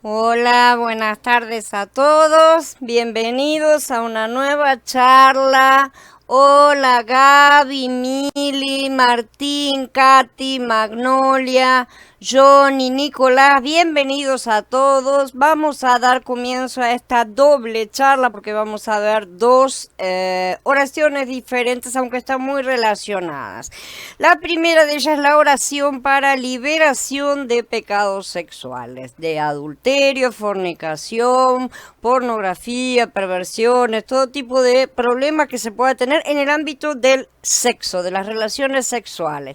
Hola, buenas tardes a todos. Bienvenidos a una nueva charla. Hola Gaby, Mili, Martín, Katy, Magnolia, Johnny, Nicolás, bienvenidos a todos. Vamos a dar comienzo a esta doble charla porque vamos a ver dos oraciones diferentes, aunque están muy relacionadas. La primera de ellas es la oración para liberación de pecados sexuales, de adulterio, fornicación, pornografía, perversiones, todo tipo de problemas que se pueda tener en el ámbito del sexo, de las relaciones sexuales.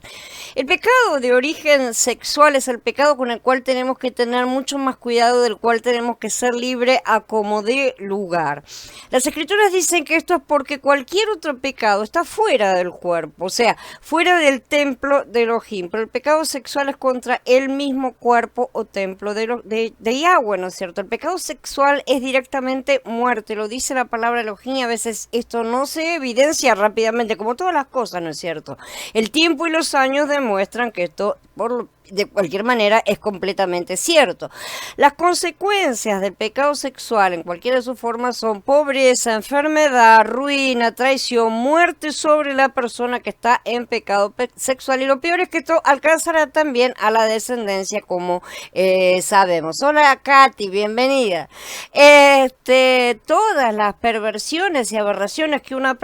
El pecado de origen sexual es el pecado con el cual tenemos que tener mucho más cuidado, del cual tenemos que ser libre a como dé lugar. Las escrituras dicen que esto es porque cualquier otro pecado está fuera del cuerpo, o sea, fuera del templo de Elohim, pero el pecado sexual es contra el mismo cuerpo o templo de Yahweh, ¿no es cierto? El pecado sexual es directamente muerte, lo dice la palabra Elohim, y a veces esto no se evidencia rápidamente, como todas las cosas, ¿no es cierto? El tiempo y los años demuestran que esto, de cualquier manera, es completamente cierto. Las consecuencias del pecado sexual en cualquiera de sus formas son pobreza, enfermedad, ruina, traición, muerte sobre la persona que está en pecado sexual, y lo peor es que esto alcanzará también a la descendencia, como sabemos. Hola Katy, bienvenida. Todas las perversiones y aberraciones que una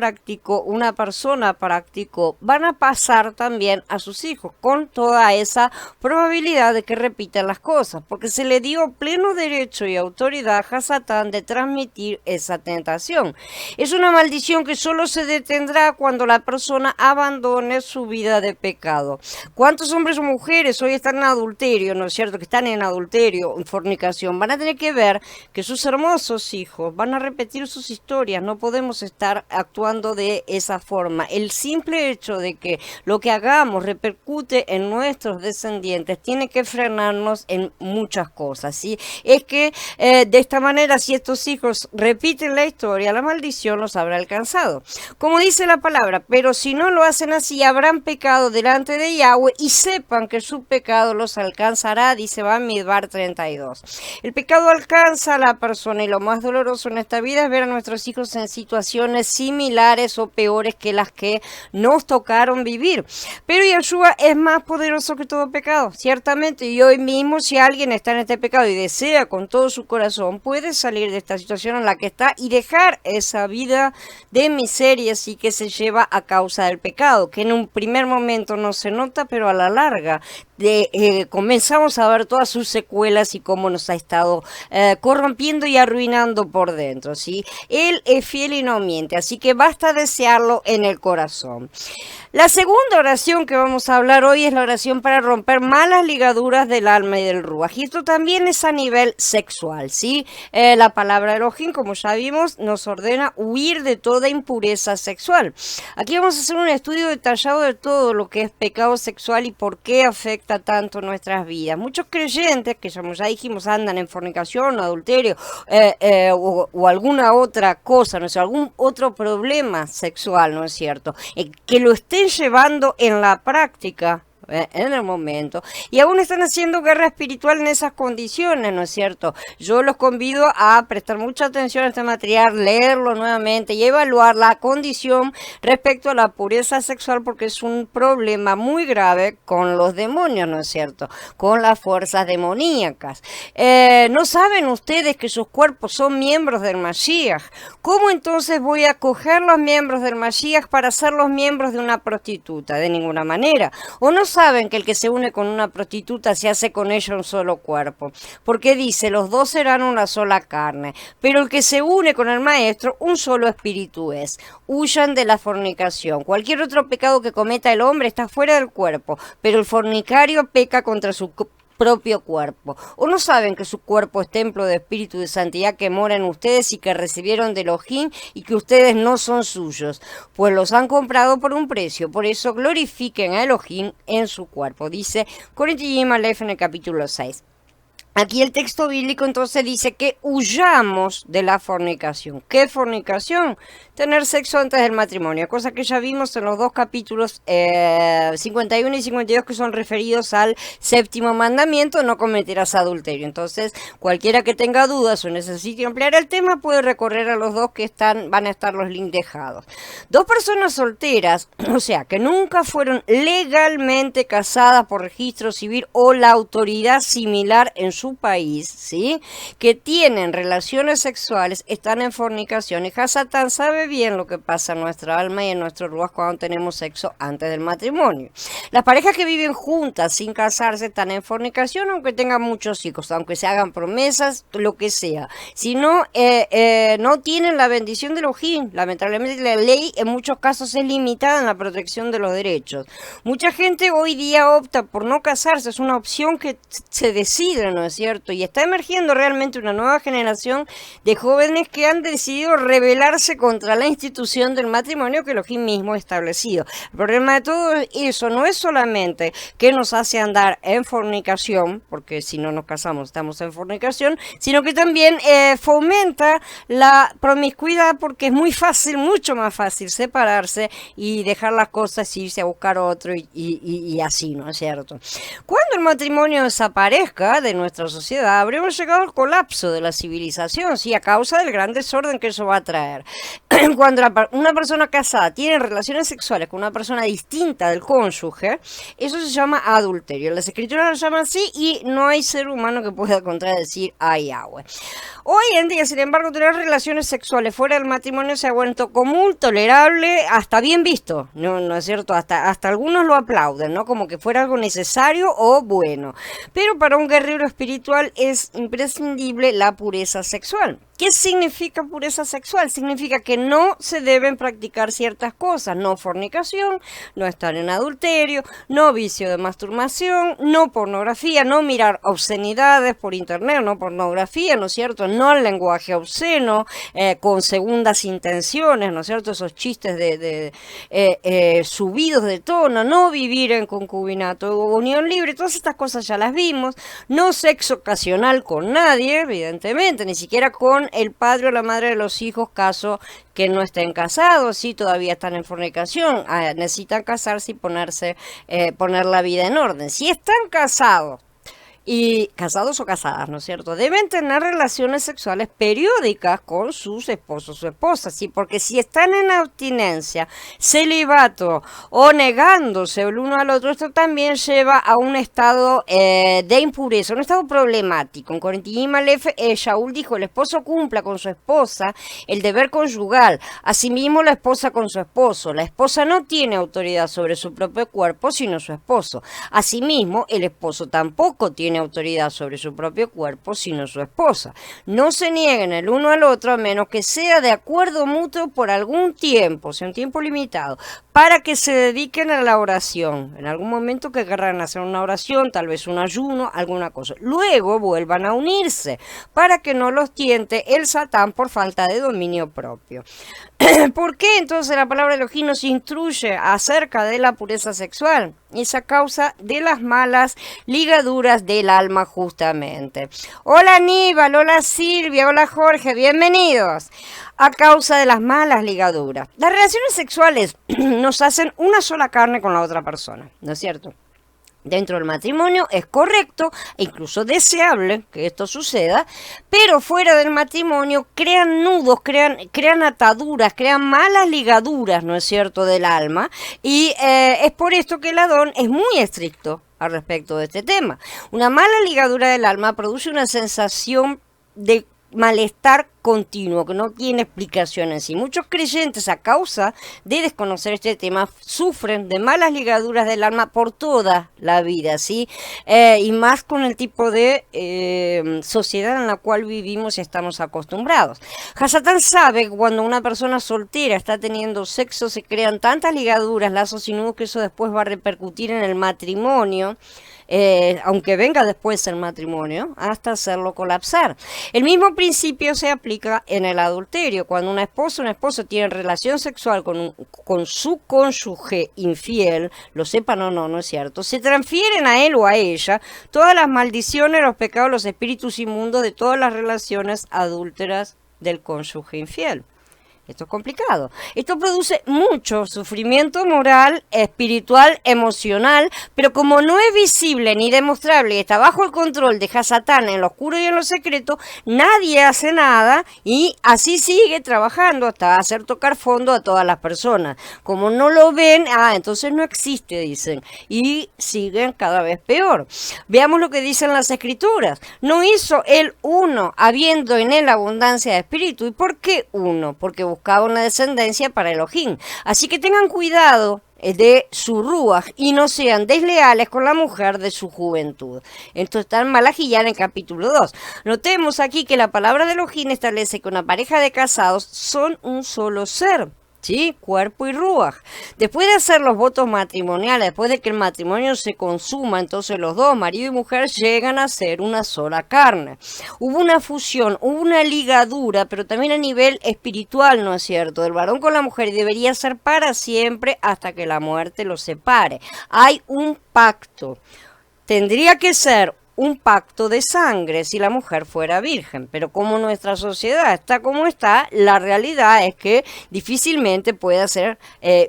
persona practicó van a pasar también a sus hijos, con toda esa probabilidad de que repitan las cosas, porque se le dio pleno derecho y autoridad a Satán de transmitir esa tentación. Es una maldición que solo se detendrá cuando la persona abandone su vida de pecado. ¿Cuántos hombres o mujeres hoy están en adulterio, no es cierto? Que están en adulterio, en fornicación, van a tener que ver que sus hermosos hijos van a repetir sus historias. No podemos estar actuando de esa forma. El simple hecho de que lo que hagamos repercute en nuestros descendientes tiene que frenarnos en muchas cosas, ¿sí? Es que de esta manera, si estos hijos repiten la historia, la maldición los habrá alcanzado. Como dice la palabra, pero si no lo hacen así, habrán pecado delante de Yahweh y sepan que su pecado los alcanzará, dice Bamidbar 32. El pecado alcanza a la persona, y lo más doloroso en esta vida es ver a nuestros hijos en situaciones similares o peores que las que nos tocaron vivir. Pero Yeshua es más poderoso que todo pecado, ciertamente, y hoy mismo, si alguien está en este pecado y desea con todo su corazón, puede salir de esta situación en la que está y dejar esa vida de miseria así que se lleva a causa del pecado, que en un primer momento no se nota, pero a la larga comenzamos a ver todas sus secuelas y cómo nos ha estado corrompiendo y arruinando por dentro, ¿sí? Él es fiel y no miente, así que basta desearlo en el corazón. La segunda oración que vamos a hablar hoy es la oración para romper malas ligaduras del alma y del ruaj. Y esto también es a nivel sexual, ¿sí? La palabra Elohim, como ya vimos, nos ordena huir de toda impureza sexual. Aquí vamos a hacer un estudio detallado de todo lo que es pecado sexual y por qué afecta tanto nuestras vidas. Muchos creyentes, que como ya dijimos, andan en fornicación, adulterio o alguna otra cosa, no sé, algún otro problema sexual, ¿no es cierto? Que lo estén llevando en la práctica en el momento, y aún están haciendo guerra espiritual en esas condiciones, ¿no es cierto? Yo los convido a prestar mucha atención a este material, leerlo nuevamente y evaluar la condición respecto a la pureza sexual, porque es un problema muy grave con los demonios, ¿no es cierto? Con las fuerzas demoníacas. ¿No saben ustedes que sus cuerpos son miembros del Mashiach? ¿Cómo entonces voy a coger los miembros del Mashiach para ser los miembros de una prostituta? De ninguna manera. ¿O no saben que el que se une con una prostituta se hace con ella un solo cuerpo? Porque dice, los dos serán una sola carne, pero el que se une con el maestro, un solo espíritu es. Huyan de la fornicación. Cualquier otro pecado que cometa el hombre está fuera del cuerpo, pero el fornicario peca contra su propio cuerpo. ¿O no saben que su cuerpo es templo de espíritu de santidad que mora en ustedes y que recibieron de Elohim y que ustedes no son suyos? Pues los han comprado por un precio. Por eso glorifiquen a Elohim en su cuerpo. Dice Corinthians Aleph en el capítulo 6. Aquí el texto bíblico entonces dice que huyamos de la fornicación. ¿Qué fornicación? Tener sexo antes del matrimonio, cosa que ya vimos en los dos capítulos 51 y 52 que son referidos al séptimo mandamiento, no cometerás adulterio. Entonces, cualquiera que tenga dudas o necesite ampliar el tema puede recorrer a los dos que van a estar los links dejados. Dos personas solteras, o sea, que nunca fueron legalmente casadas por registro civil o la autoridad similar en su país, ¿sí? Que tienen relaciones sexuales, están en fornicación. Y Hasatán sabe bien lo que pasa en nuestra alma y en nuestro ruas cuando tenemos sexo antes del matrimonio. Las parejas que viven juntas sin casarse están en fornicación, aunque tengan muchos hijos, aunque se hagan promesas, lo que sea. Si no, no tienen la bendición de Elohim. Lamentablemente la ley en muchos casos es limitada en la protección de los derechos. Mucha gente hoy día opta por no casarse, es una opción que se decide, ¿no es cierto? Y está emergiendo realmente una nueva generación de jóvenes que han decidido rebelarse contra la institución del matrimonio que Elohim mismo ha establecido. El problema de todo eso no es solamente que nos hace andar en fornicación, porque si no nos casamos estamos en fornicación, sino que también fomenta la promiscuidad, porque es muy fácil, mucho más fácil separarse y dejar las cosas, irse a buscar otro y así, ¿no es cierto? Cuando el matrimonio desaparezca de nuestra sociedad, habremos llegado al colapso de la civilización, sí, a causa del gran desorden que eso va a traer. Cuando una persona casada tiene relaciones sexuales con una persona distinta del cónyuge, eso se llama adulterio. Las escrituras lo llaman así y no hay ser humano que pueda contradecir a Yahweh. Hoy en día, sin embargo, tener relaciones sexuales fuera del matrimonio se ha vuelto común, tolerable, hasta bien visto, ¿no es cierto? Hasta algunos lo aplauden, ¿no? Como que fuera algo necesario o bueno. Pero para un guerrero espiritual es imprescindible la pureza sexual. ¿Qué significa pureza sexual? Significa que no se deben practicar ciertas cosas, no fornicación, no estar en adulterio, no vicio de masturbación, no pornografía, no mirar obscenidades por internet, no pornografía, ¿no es cierto? No el lenguaje obsceno, con segundas intenciones, ¿no es cierto? Esos chistes de subidos de tono, no vivir en concubinato o unión libre, todas estas cosas ya las vimos, no sexo ocasional con nadie, evidentemente, ni siquiera con el padre o la madre de los hijos, caso que no estén casados, si todavía están en fornicación, necesitan casarse y poner la vida en orden. Si están casados, y casados o casadas, ¿no es cierto? Deben tener relaciones sexuales periódicas con sus esposos o esposas, ¿sí? Porque si están en abstinencia, celibato o negándose el uno al otro, esto también lleva a un estado de impureza, un estado problemático. En Corintiim Aleph, Shaul dijo, el esposo cumpla con su esposa el deber conyugal, asimismo la esposa con su esposo. La esposa no tiene autoridad sobre su propio cuerpo, sino su esposo. Asimismo, el esposo tampoco tiene autoridad sobre su propio cuerpo, sino su esposa. No se nieguen el uno al otro a menos que sea de acuerdo mutuo por algún tiempo, sea un tiempo limitado, para que se dediquen a la oración. En algún momento que querrán hacer una oración, tal vez un ayuno, alguna cosa. Luego vuelvan a unirse para que no los tiente el Satán por falta de dominio propio. ¿Por qué entonces la palabra de Elohim nos instruye acerca de la pureza sexual? Es a causa de las malas ligaduras del alma, justamente. Hola Aníbal, hola Silvia, hola Jorge, bienvenidos. A causa de las malas ligaduras. Las relaciones sexuales nos hacen una sola carne con la otra persona, ¿no es cierto? Dentro del matrimonio es correcto e incluso deseable que esto suceda, pero fuera del matrimonio crean nudos, crean ataduras, crean malas ligaduras, ¿no es cierto?, del alma, y es por esto que el Adón es muy estricto al respecto de este tema. Una mala ligadura del alma produce una sensación de malestar continuo que no tiene explicación en sí. Muchos creyentes, a causa de desconocer este tema, sufren de malas ligaduras del alma por toda la vida, ¿sí? Y más con el tipo de sociedad en la cual vivimos y estamos acostumbrados. Hasatán sabe que cuando una persona soltera está teniendo sexo se crean tantas ligaduras, lazos y nudos, que eso después va a repercutir en el matrimonio. aunque venga después el matrimonio, hasta hacerlo colapsar. El mismo principio se aplica en el adulterio. Cuando una esposa o un esposo tienen relación sexual con su cónyuge infiel, lo sepan o no, no es cierto, se transfieren a él o a ella todas las maldiciones, los pecados, los espíritus inmundos de todas las relaciones adúlteras del cónyuge infiel. Esto es complicado. Esto produce mucho sufrimiento moral, espiritual, emocional, pero como no es visible ni demostrable y está bajo el control de Hasatán en lo oscuro y en lo secreto, nadie hace nada y así sigue trabajando hasta hacer tocar fondo a todas las personas. Como no lo ven, entonces no existe, dicen, y siguen cada vez peor. Veamos lo que dicen las escrituras. No hizo él uno, habiendo en él abundancia de espíritu. ¿Y por qué uno? Porque buscaba una descendencia para Elohim. Así que tengan cuidado de su ruaj y no sean desleales con la mujer de su juventud. Esto está en Malajiyán en el capítulo 2. Notemos aquí que la palabra de Elohim establece que una pareja de casados son un solo ser. ¿Sí? Cuerpo y ruaj. Después de hacer los votos matrimoniales, después de que el matrimonio se consuma, entonces los dos, marido y mujer, llegan a ser una sola carne. Hubo una fusión, hubo una ligadura, pero también a nivel espiritual, ¿no es cierto? Del varón con la mujer, y debería ser para siempre hasta que la muerte los separe. Hay un pacto. Tendría que ser un pacto de sangre si la mujer fuera virgen, pero como nuestra sociedad está como está, la realidad es que difícilmente pueda ser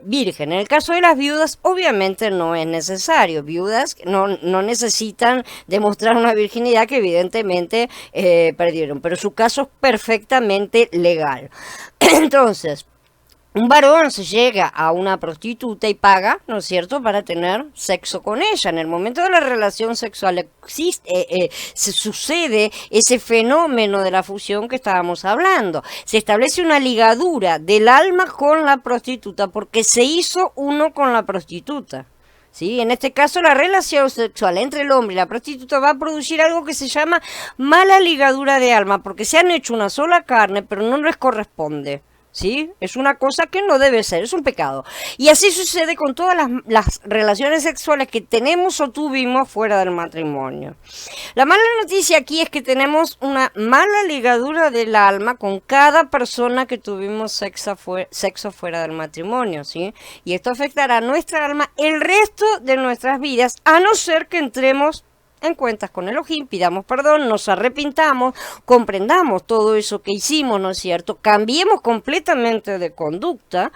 virgen. En el caso de las viudas, obviamente no es necesario. Viudas no necesitan demostrar una virginidad que evidentemente perdieron, pero su caso es perfectamente legal. Entonces, un varón se llega a una prostituta y paga, ¿no es cierto?, para tener sexo con ella. En el momento de la relación sexual se sucede ese fenómeno de la fusión que estábamos hablando. Se establece una ligadura del alma con la prostituta porque se hizo uno con la prostituta. ¿Sí? En este caso, la relación sexual entre el hombre y la prostituta va a producir algo que se llama mala ligadura de alma, porque se han hecho una sola carne, pero no les corresponde. ¿Sí? Es una cosa que no debe ser, es un pecado. Y así sucede con todas las relaciones sexuales que tenemos o tuvimos fuera del matrimonio. La mala noticia aquí es que tenemos una mala ligadura del alma con cada persona que tuvimos sexo fuera del matrimonio, ¿sí? Y esto afectará a nuestra alma el resto de nuestras vidas, a no ser que entremos en cuentas con Elohim, pidamos perdón, nos arrepintamos, comprendamos todo eso que hicimos, ¿no es cierto? Cambiemos completamente de conducta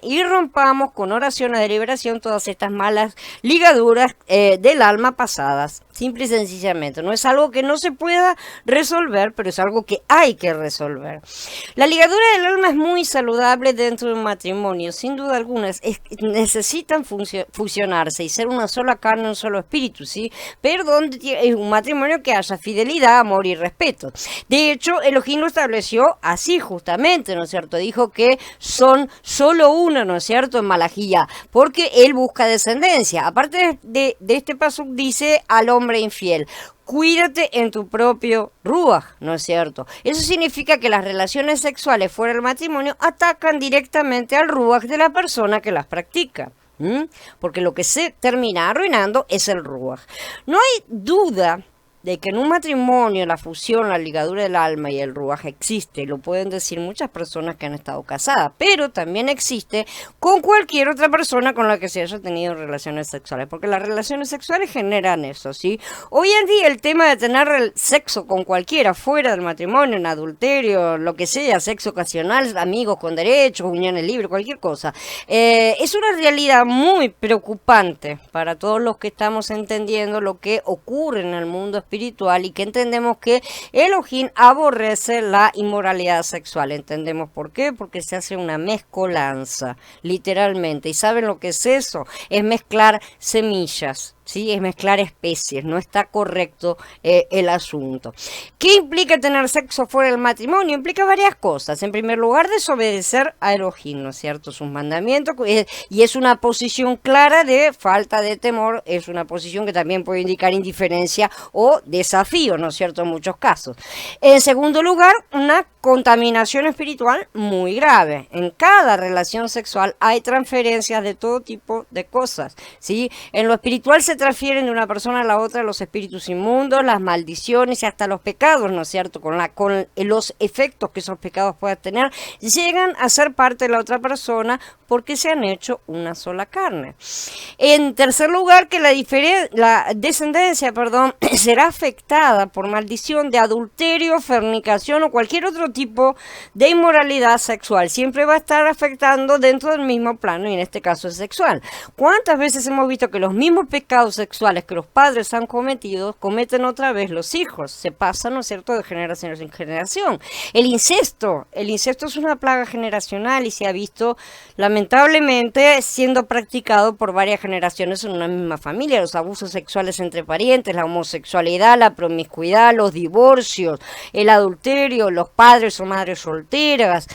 y rompamos con oraciones de liberación todas estas malas ligaduras del alma pasadas. Simple y sencillamente. No es algo que no se pueda resolver, pero es algo que hay que resolver. La ligadura del alma es muy saludable dentro de un matrimonio, sin duda alguna. Necesitan fusionarse y ser una sola carne, un solo espíritu, ¿sí? Pero donde es un matrimonio que haya fidelidad, amor y respeto. De hecho, Elohim lo estableció así justamente, ¿no es cierto? Dijo que son solo uno, ¿no es cierto? En Malajía, porque él busca descendencia. Aparte de este paso, dice al hombre infiel: cuídate en tu propio ruaj, ¿no es cierto? Eso significa que las relaciones sexuales fuera del matrimonio atacan directamente al ruaj de la persona que las practica. Porque lo que se termina arruinando es el ruaj. No hay duda de que en un matrimonio la fusión, la ligadura del alma y el ruaj existe, lo pueden decir muchas personas que han estado casadas, pero también existe con cualquier otra persona con la que se haya tenido relaciones sexuales, porque las relaciones sexuales generan eso, ¿sí? Hoy en día el tema de tener sexo con cualquiera fuera del matrimonio, en adulterio, lo que sea, sexo ocasional, amigos con derechos, uniones libres, cualquier cosa, es una realidad muy preocupante para todos los que estamos entendiendo lo que ocurre en el mundo espiritual y que entendemos que Elohim aborrece la inmoralidad sexual. ¿Entendemos por qué? Porque se hace una mezcolanza, literalmente. ¿Y saben lo que es eso? Es mezclar semillas. ¿Sí? Es mezclar especies, no está correcto el asunto. ¿Qué implica tener sexo fuera del matrimonio? Implica varias cosas. En primer lugar, desobedecer a Elohim, ¿no es cierto? Sus mandamientos, y es una posición clara de falta de temor, es una posición que también puede indicar indiferencia o desafío, ¿no es cierto? En muchos casos. En segundo lugar, una contaminación espiritual muy grave. En cada relación sexual hay transferencias de todo tipo de cosas, ¿sí? En lo espiritual se transfieren de una persona a la otra los espíritus inmundos, las maldiciones y hasta los pecados, ¿no es cierto? Con los efectos que esos pecados puedan tener, llegan a ser parte de la otra persona porque se han hecho una sola carne. En tercer lugar, que la descendencia, será afectada por maldición de adulterio, fornicación o cualquier otro tipo de inmoralidad sexual. Siempre va a estar afectando dentro del mismo plano y en este caso es sexual. ¿Cuántas veces hemos visto que los mismos pecados sexuales que los padres han cometido, cometen otra vez los hijos? Se pasa, ¿no es cierto?, de generación en generación. El incesto es una plaga generacional y se ha visto lamentablemente siendo practicado por varias generaciones en una misma familia. Los abusos sexuales entre parientes, la homosexualidad, la promiscuidad, los divorcios, el adulterio, los padres o madres solteras,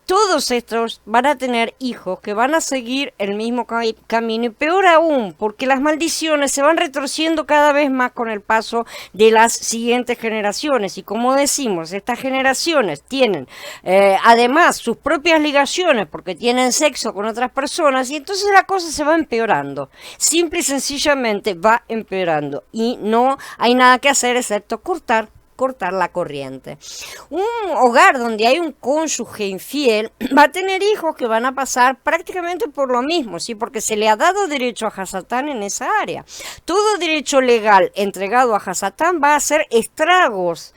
todos estos van a tener hijos que van a seguir el mismo camino y peor aún, porque las maldiciones se van retorciendo cada vez más con el paso de las siguientes generaciones. Y como decimos, estas generaciones tienen además sus propias ligaciones porque tienen sexo con otras personas y entonces la cosa se va empeorando. Simple y sencillamente va empeorando y no hay nada que hacer excepto cortar la corriente. Un hogar donde hay un cónyuge infiel va a tener hijos que van a pasar prácticamente por lo mismo, ¿sí? Porque se le ha dado derecho a Hasatán en esa área. Todo derecho legal entregado a Hasatán va a hacer estragos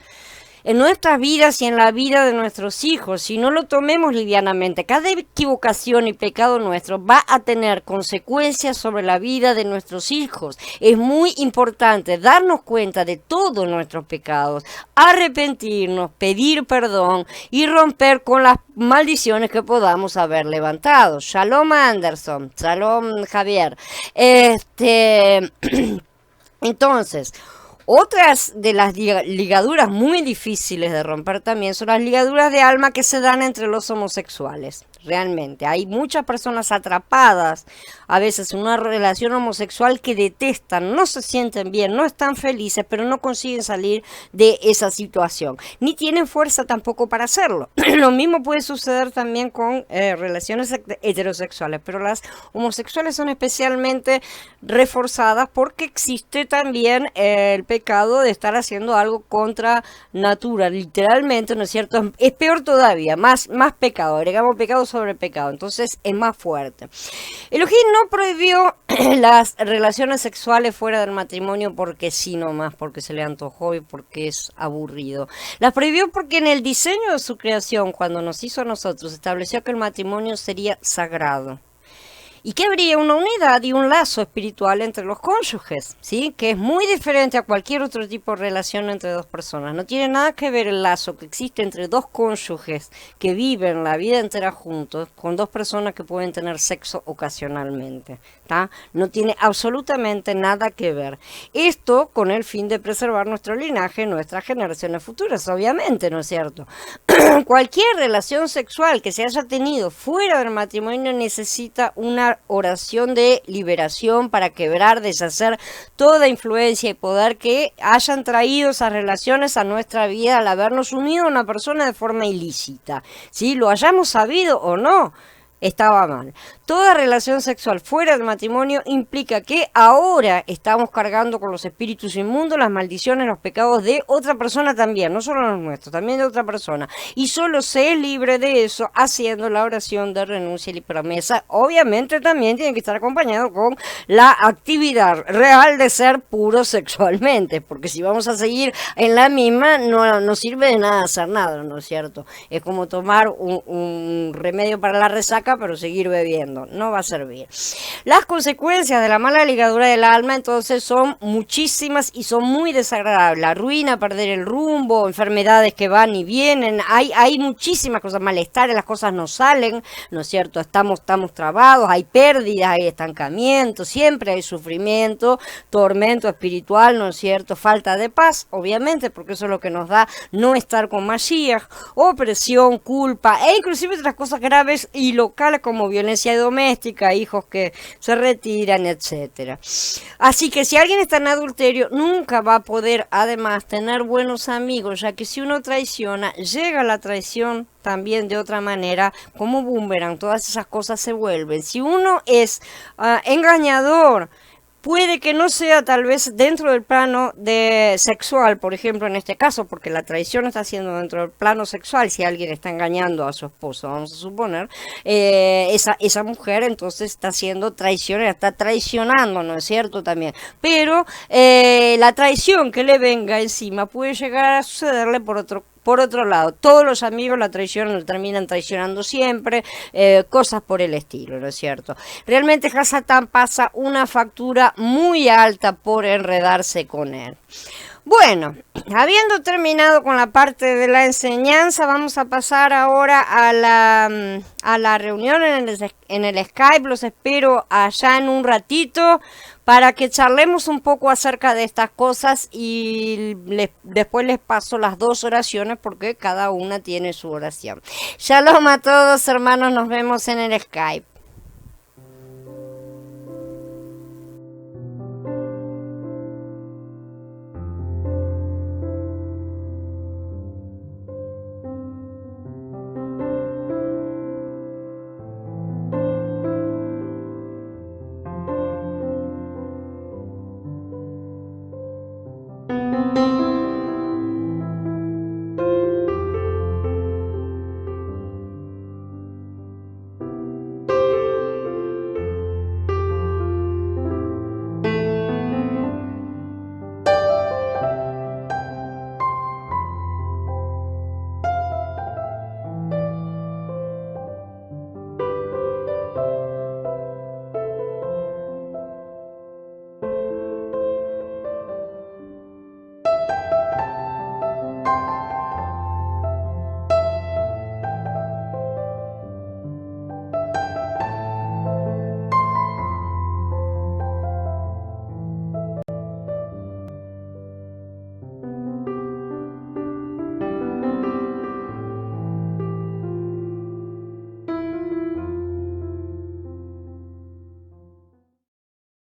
en nuestras vidas y en la vida de nuestros hijos, si no lo tomemos livianamente. Cada equivocación y pecado nuestro va a tener consecuencias sobre la vida de nuestros hijos. Es muy importante darnos cuenta de todos nuestros pecados, arrepentirnos, pedir perdón y romper con las maldiciones que podamos haber levantado. Shalom Anderson, shalom Javier. Entonces, otras de las ligaduras muy difíciles de romper también son las ligaduras de alma que se dan entre los homosexuales. Realmente, hay muchas personas atrapadas a veces en una relación homosexual que detestan, no se sienten bien, no están felices, pero no consiguen salir de esa situación, ni tienen fuerza tampoco para hacerlo. Lo mismo puede suceder también con relaciones heterosexuales, pero las homosexuales son especialmente reforzadas porque existe también el pecado de estar haciendo algo contra natura, literalmente, ¿no es cierto? Es peor todavía, más pecado, agregamos pecado sobre pecado, entonces es más fuerte. Elohim no prohibió las relaciones sexuales fuera del matrimonio porque sí nomás, porque se le antojó y porque es aburrido. Las prohibió porque en el diseño de su creación, cuando nos hizo a nosotros, estableció que el matrimonio sería sagrado. Y que habría una unidad y un lazo espiritual entre los cónyuges, ¿sí? Que es muy diferente a cualquier otro tipo de relación entre dos personas. No tiene nada que ver el lazo que existe entre dos cónyuges que viven la vida entera juntos con dos personas que pueden tener sexo ocasionalmente, ¿tá? No tiene absolutamente nada que ver. Esto con el fin de preservar nuestro linaje, nuestras generaciones futuras, obviamente, ¿no es cierto? Cualquier relación sexual que se haya tenido fuera del matrimonio necesita una oración de liberación para quebrar, deshacer toda influencia y poder que hayan traído esas relaciones a nuestra vida al habernos unido a una persona de forma ilícita. ¿Sí? Lo hayamos sabido o no, estaba mal. Toda relación sexual fuera del matrimonio implica que ahora estamos cargando con los espíritus inmundos, las maldiciones, los pecados de otra persona también, no solo los nuestros, también de otra persona. Y solo se es libre de eso haciendo la oración de renuncia y promesa. Obviamente también tiene que estar acompañado con la actividad real de ser puro sexualmente, porque si vamos a seguir en la misma, no sirve de nada hacer nada, ¿no es cierto? Es como tomar un remedio para la resaca, pero seguir bebiendo. No va a servir. Las consecuencias de la mala ligadura del alma entonces son muchísimas y son muy desagradables. La ruina, perder el rumbo, enfermedades que van y vienen, hay muchísimas cosas, malestares, las cosas no salen, ¿no es cierto? Estamos trabados, hay pérdidas, hay estancamiento, siempre hay sufrimiento, tormento espiritual, ¿no es cierto? Falta de paz, obviamente, porque eso es lo que nos da no estar con Mashiach, opresión, culpa e inclusive otras cosas graves y lo locales como violencia doméstica, hijos que se retiran, etcétera. Así que si alguien está en adulterio, nunca va a poder además tener buenos amigos, ya que si uno traiciona, llega la traición también de otra manera, como boomerang, todas esas cosas se vuelven. Si uno es engañador, puede que no sea tal vez dentro del plano de sexual, por ejemplo, en este caso, porque la traición está siendo dentro del plano sexual, si alguien está engañando a su esposo, vamos a suponer, esa mujer entonces está siendo traicionera, está traicionando, ¿no es cierto? También. Pero la traición que le venga encima puede llegar a sucederle por otro lado. Todos los amigos la traicionan, lo terminan traicionando siempre, cosas por el estilo, ¿no es cierto? Realmente Hasatán pasa una factura muy alta por enredarse con él. Bueno, habiendo terminado con la parte de la enseñanza, vamos a pasar ahora a la reunión en el Skype. Los espero allá en un ratito para que charlemos un poco acerca de estas cosas y después les paso las dos oraciones porque cada una tiene su oración. Shalom a todos, hermanos, nos vemos en el Skype.